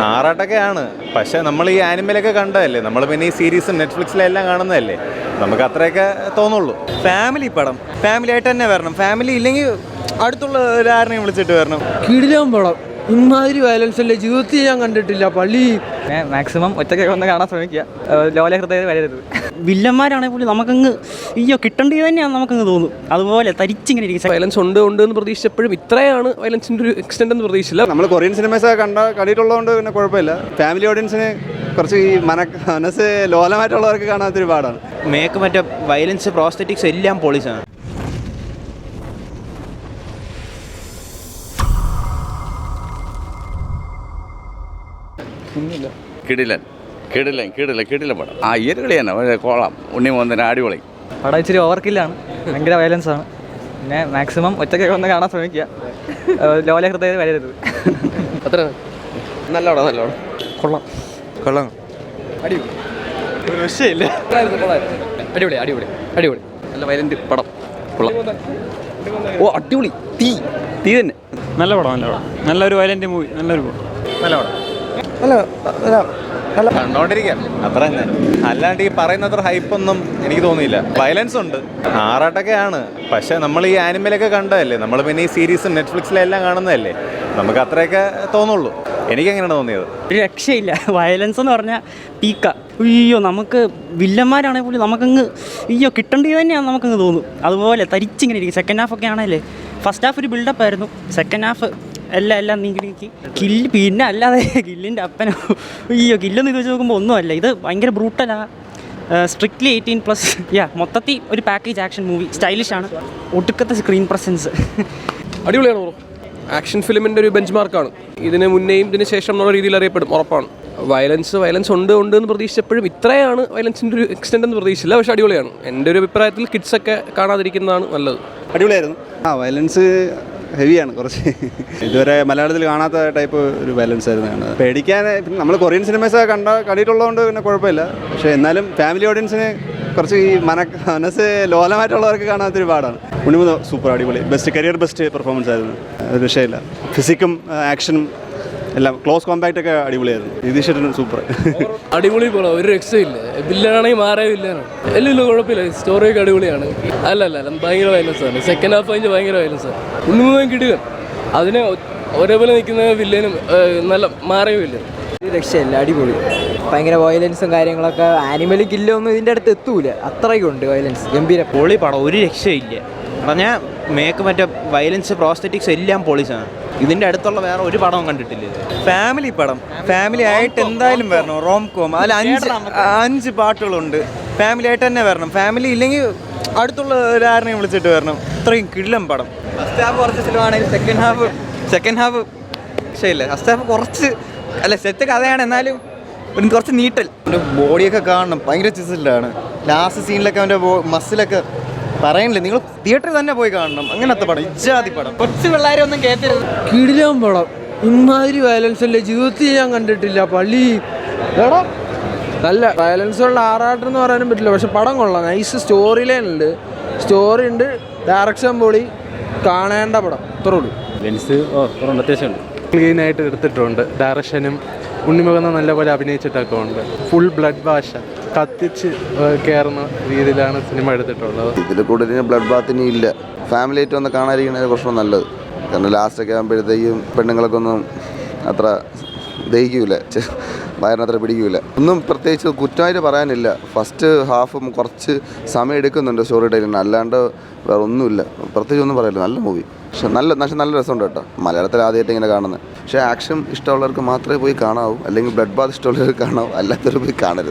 ആറാട്ടൊക്കെയാണ്. പക്ഷെ നമ്മൾ ഈ ആനിമലൊക്കെ കണ്ടതല്ലേ, നമ്മൾ പിന്നെ ഈ സീരീസും നെറ്റ്ഫ്ലിക്സിലെല്ലാം കാണുന്നതല്ലേ, നമുക്ക് അത്രയൊക്കെ തോന്നുള്ളൂ. ഫാമിലി പടം ഫാമിലി ആയിട്ട് തന്നെ വരണം. ഫാമിലി ഇല്ലെങ്കിൽ അടുത്തുള്ള ഒരാരെയും വിളിച്ചിട്ട് വരണം. കിടിലൻ പടം. ഇമാതിരി വയലൻസ് അല്ലേ ജീവിതത്തിൽ ഞാൻ കണ്ടിട്ടില്ല. പള്ളി മാക്സിമം ഒറ്റയ്ക്കൊക്കെ ഒന്ന് കാണാൻ ശ്രമിക്കുക. ലോല ഹൃദയം വരരുത്. വില്ലന്മാരാണെങ്കിൽ പോലും നമുക്കങ്ങ് അയ്യോ കിട്ടേണ്ടത് തന്നെയാണ് നമുക്കങ്ങ് തോന്നും. അതുപോലെ തരിച്ചിങ്ങനെ ഇരിക്കും. വയലൻസ് ഉണ്ട് എന്ന് പ്രതീക്ഷിച്ചപ്പോഴും ഇത്രയാണ് വയലൻസിൻ്റെ ഒരു എക്സ്റ്റെൻഡ് എന്ന് പ്രതീക്ഷിച്ചില്ല. നമ്മൾ കൊറിയൻ സിനിമയൊക്കെ കണ്ടിട്ടുള്ളതുകൊണ്ട് പിന്നെ കുഴപ്പമില്ല. ഫാമിലി ഓഡിയൻസിന് കുറച്ച് ഈ മനസ്സ് ലോലമായിട്ടുള്ളവർക്ക് കാണാത്തൊരു പാടാണ്. മേക്ക് മറ്റേ വയലൻസ് പ്രോസ്തെറ്റിക്സ് എല്ലാം പോളീസാണ്. കിടിലൻ കിടിലൻ കിടിലൻ കിടിലൻ പടം. ഈ ഒരു കളിയാണ് കോളാം. ഉണ്ണി മോന്തൻ അടിപൊളി പടം. ഇച്ചിരി ഓവർക്കില്ലാണ്, ഭയങ്കര വയലൻസ് ആണ്. പിന്നെ മാക്സിമം ഒറ്റയ്ക്കൊക്കെ ഒന്ന് കാണാൻ ശ്രമിക്കുക. ലോല ഹൃദയം വരരുത്. അത്ര നല്ല പടം. നല്ല പടം. കൊള്ളാം കൊള്ളാം. അടിപൊളി. ഒരു രക്ഷയില്ല. അടിപൊളി അടിപൊളി അടിപൊളി. നല്ല വയലന്റ് പടം. കൊള്ളാം. ഓ അടിപൊളി. തീ തീ തന്നെ. നല്ല പടം. നല്ല പടം. നല്ലൊരു വയലന്റ് മൂവി. നല്ലൊരു നല്ല പടം. കണ്ടോണ്ടിരിക്കാം അത്ര തന്നെ. അല്ലാണ്ട് ഈ പറയുന്നത്ര ഹൈപ്പൊന്നും എനിക്ക് തോന്നിയില്ല. വയലൻസ് ഉണ്ട്, ആറാട്ടൊക്കെയാണ്. പക്ഷെ നമ്മൾ ഈ ആനിമലൊക്കെ കണ്ടതല്ലേ, നമ്മൾ പിന്നെ ഈ സീരീസും നെറ്റ്ഫ്ലിക്സിലെല്ലാം കാണുന്നതല്ലേ, നമുക്ക് അത്രയൊക്കെ തോന്നുള്ളൂ. എനിക്കെങ്ങനെയാണ് തോന്നിയത്? ഒരു രക്ഷയില്ല. വയലൻസ് എന്ന് പറഞ്ഞാൽ പീക്ക. അയ്യോ നമുക്ക് വില്ലന്മാരാണെങ്കിൽ പോലും നമുക്കങ്ങ് അയ്യോ കിട്ടേണ്ടത് തന്നെയാണ് നമുക്കങ്ങ് തോന്നും. അതുപോലെ തരിച്ചിങ്ങനെ ഇരിക്കും. സെക്കൻഡ് ഹാഫ് ഒക്കെ ആണല്ലേ. ഫസ്റ്റ് ഹാഫ് ഒരു ബിൽഡപ്പ് ആയിരുന്നു. സെക്കൻഡ് ഹാഫ് എല്ലാം നീക്കി കില്ല്. പിന്നെ അല്ലാതെ കില്ലിൻ്റെ അപ്പനോ അയ്യോ കില്ലൊന്നും ഇത് വെച്ച് നോക്കുമ്പോൾ ഒന്നുമല്ല. ഇത് ഭയങ്കര ബ്രൂട്ടലാണ്. സ്ട്രിക്ട്ലി 18+. മൊത്തത്തിൽ ഒരു പാക്കേജ് ആക്ഷൻ മൂവി. സ്റ്റൈലിഷാണ്. ഒടുക്കത്തെ സ്ക്രീൻ പ്രസൻസ്. അടിപൊളിയാണ് ബ്രോ. ആക്ഷൻ ഫിലിമിൻ്റെ ഒരു ബെഞ്ച് മാർക്കാണ്. ഇതിന് മുന്നേയും ഇതിന് ശേഷം എന്നുള്ള രീതിയിൽ അറിയപ്പെടും, ഉറപ്പാണ്. വയലൻസ് ഉണ്ട് എന്ന് പ്രതീക്ഷിച്ചപ്പോഴും ഇത്രയാണ് വയലൻസിൻ്റെ ഒരു എക്സ്റ്റെൻഡ് എന്ന് പ്രതീക്ഷിച്ചില്ല. പക്ഷേ അടിപൊളിയാണ്. എൻ്റെ ഒരു അഭിപ്രായത്തിൽ കിഡ്സൊക്കെ കാണാതിരിക്കുന്നതാണ് നല്ലത്. അടിപൊളിയായിരുന്നു. വയലൻസ് ഹെവിയാണ് കുറച്ച്. ഇതുവരെ മലയാളത്തിൽ കാണാത്ത ടൈപ്പ് ഒരു വയലൻസ് ആയിരുന്നു കാണുന്നത്. പേടിക്കാൻ നമ്മൾ കൊറിയൻ സിനിമയൊക്കെ കണ്ടിട്ടുള്ളതുകൊണ്ട് പിന്നെ കുഴപ്പമില്ല. പക്ഷേ എന്നാലും ഫാമിലി ഓഡിയൻസിന് കുറച്ച് ഈ മനസ്സ് ലോലമായിട്ടുള്ളവർക്ക് കാണാത്തൊരു പാടാണ്. ഉണ്ണിമുഖ സൂപ്പർ അടിപൊളി. കരിയർ ബെസ്റ്റ് പെർഫോമൻസ് ആയിരുന്നു. ഒരു വിഷയമില്ല. ഫിസിക്കും ആക്ഷനും എല്ലാം ക്ലോസ് കോമ്പാക്റ്റ് ഒക്കെ അടിപൊളിയായിരുന്നു. നിതീഷ് സൂപ്പർ അടിപൊളി പോണം. ഒരു രക്ഷയില്ല. വില്ലനാണെങ്കിൽ മാറിയ വില്ലനാണ്. എല്ലാം കുഴപ്പമില്ല. സ്റ്റോറിയൊക്കെ അടിപൊളിയാണ്. അല്ല ഭയങ്കര വയലൻസ് ആണ്. സെക്കൻഡ് ഹാഫ് കഴിഞ്ഞ് ഭയങ്കര വയലൻസ് ആണ്. ഉണ്ണിമുഖം കിടുകൻ. അതിനെ ഒരേപോലെ നിൽക്കുന്ന വില്ലനും നല്ല മാറിയ വില്ലൻ. ഒരു രക്ഷയില്ല. അടിപൊളി. ഭയങ്കര വയലൻസും കാര്യങ്ങളൊക്കെ. ആനിമൽ കില്ലൊന്നും ഇതിൻ്റെ അടുത്ത് എത്തൂല. അത്രയ്ക്കുണ്ട് വയലൻസ്. ഗംഭീര പൊളി പടം. ഒരു രക്ഷയില്ല. പറഞ്ഞാൽ മേക്ക് മറ്റേ വയലൻസ് പ്രോസ്തെറ്റിക്സ് എല്ലാം പോളീസാണ്. ഇതിൻ്റെ അടുത്തുള്ള വേറെ ഒരു പടവും കണ്ടിട്ടില്ല. ഫാമിലി പടം. ഫാമിലി ആയിട്ട് എന്തായാലും വരണം. Rom com. അതിൽ 5 പാട്ടുകളുണ്ട്. ഫാമിലി ആയിട്ട് തന്നെ വരണം. ഫാമിലി ഇല്ലെങ്കിൽ അടുത്തുള്ള ഒരാരെയും വിളിച്ചിട്ട് വരണം. ഇത്രയും കിടിലൻ പടം. ഫസ്റ്റ് ഹാഫ് കുറച്ച് ചിലവാണെങ്കിൽ സെക്കൻഡ് ഹാഫ് ശരിയില്ല. ഫസ്റ്റ് ഹാഫ് കുറച്ച് അല്ല സെറ്റ് കഥയാണ്. എന്നാലും കുറച്ച് നീട്ടൽ. അവൻ്റെ ബോഡിയൊക്കെ കാണണം. ഭയങ്കര ചിസിലാണ്. ലാസ്റ്റ് സീനിലൊക്കെ അവൻ്റെ മസിലൊക്കെ പറയണില്ലേ. നിങ്ങൾ തിയേറ്ററിൽ തന്നെ പോയി കാണണം. അങ്ങനത്തെ പടം. ഇജാതി പടം. കുറച്ച് പിള്ളേരെ ഒന്നും കേട്ടരുത്. കിടിലൻ പടം. ഇമാതിരി വയലൻസ് അല്ലേ ജീവിതത്തിൽ ഞാൻ കണ്ടിട്ടില്ല. പള്ളി നല്ല വയലൻസ് ഉള്ള ആറാട്ടം എന്ന് പറയാനും പറ്റില്ല. പക്ഷെ പടം കൊള്ളാം. നൈസ് സ്റ്റോറി ലൈൻ ഉണ്ട്. സ്റ്റോറി ഉണ്ട്. ഡയറക്ഷൻ പൊളി. കാണേണ്ട പടം. ഇത്രേ ഉള്ളൂ. ലെൻസ് അത്യാവശ്യമുണ്ട്. ക്ലീനായിട്ട് എടുത്തിട്ടുണ്ട്. ഡയറക്ഷനും ഉണ്ണിമുഖം നല്ലപോലെ അഭിനയിച്ചിട്ടൊക്കെ ഉണ്ട്. ഫുൾ ബ്ലഡ് വാഷ കത്തിച്ച് കയറുന്ന രീതിയിലാണ് സിനിമ എടുത്തിട്ടുള്ളത്. ഇതിൽ കൂടുതൽ ബ്ലഡ് ബാത്തിന് ഇല്ല. ഫാമിലി ആയിട്ട് വന്ന് കാണാതിരിക്കുന്നതിന് കുറച്ചും നല്ലത്. കാരണം ലാസ്റ്റൊക്കെ ആകുമ്പോഴത്തേക്കും പെണ്ണുങ്ങളൊക്കെ ഒന്നും അത്ര ദഹിക്കൂല, വയറിനത്ര പിടിക്കൂല. ഒന്നും പ്രത്യേകിച്ച് കുറ്റമായിട്ട് പറയാനില്ല. ഫസ്റ്റ് ഹാഫും കുറച്ച് സമയം എടുക്കുന്നുണ്ട് സ്റ്റോറി ടൈലിന്. അല്ലാണ്ട് വേറെ ഒന്നുമില്ല. പ്രത്യേകിച്ച് ഒന്നും പറയില്ല. നല്ല മൂവി. പക്ഷെ നല്ല രസമുണ്ട് കേട്ടോ. മലയാളത്തിൽ ആദ്യമായിട്ട് ഇങ്ങനെ കാണുന്നത്. പക്ഷേ ആക്ഷൻ ഇഷ്ടമുള്ളവർക്ക് മാത്രമേ പോയി കാണാവൂ. അല്ലെങ്കിൽ ബ്ലഡ് ബാത്ത് ഇഷ്ടമുള്ളവർക്ക് കാണാവൂ. അല്ലാത്തവർ പോയി കാണരുത്.